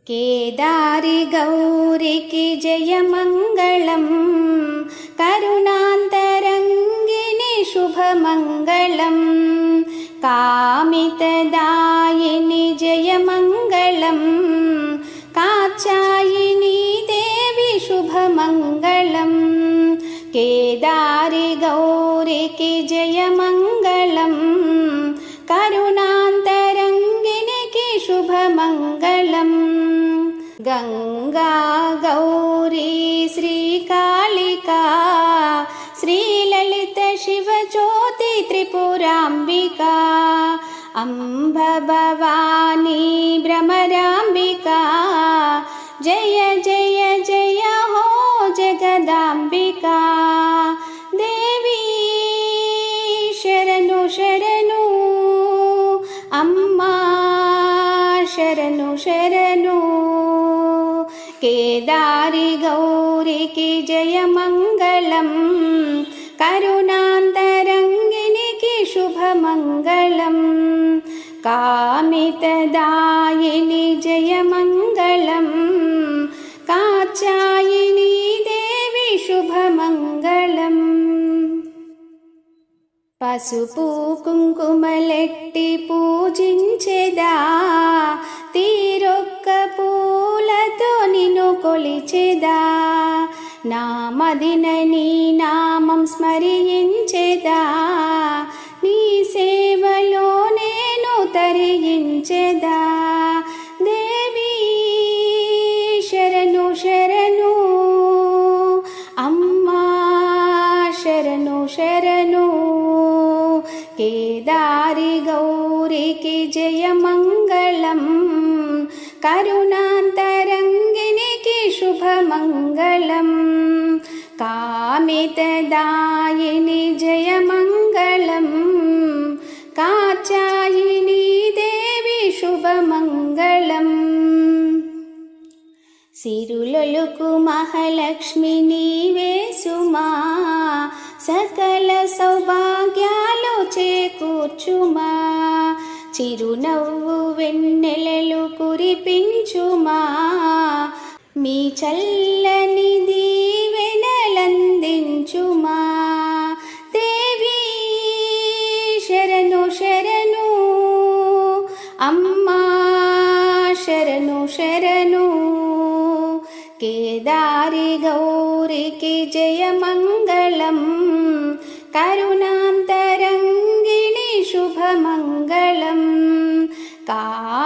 केदारि गौरिकी जयमङ्गलम् करुणान्तरङ्गिनि शुभमङ्गलम् कामितदायिनि जयमङ्गलम् कात्यायिनी देवी शुभमङ्गलम् केदारि गौरिकी जयमङ्गलम् करुणान्तरङ्गिनि शुभमङ्गलम् गंगा गौरी श्रीकालिका श्रीललित शिवज्योति त्रिपुराम्बिका अम्ब भवानी भ्रमराम्बिका जय जय जय हो जगदाम्बिका देवी शरणु शरणु अम्मा शरणु शरणु केदारि गौरिकी जयमङ्गलम् करुणान्तरङ्गिनि शुभमङ्गलम् कामितदायिनि जयमङ्गलम् कात्यायिनी देवी शुभमङ्गलम् పసుపు కుంకుమలెట్టి పూజించెదా తీరొక్క పూలతో నిన్ను కొలిచెదా నా మదిన నీ నామం స్మరించెదా నీ సేవలో నేను తరించెదా దేవి శరణు శరణు అమ్మా శరణు శరణు केदारि गौरिकी जयमङ्गलम् करुणान्तरङ्गिनि शुभमङ्गलम् कामितदायिनि जयमङ्गलम् कात्यायिनी देवी शुभमङ्गलम् सिरुलुलुकु महालक्ष्मी नीवे सुमा सकल सौभाग्यालु చేకూర్చుమా చిరునవ్వు వెన్నెలలు కురిపించుమా మీ చల్లని దీవెనలందించుమా దేవి శరణు శరణు అమ్మా శరణు శరణు కేదారి గౌరికి జయమంగళం करुणान्तरङ्गिनि शुभमङ्गलम् कामि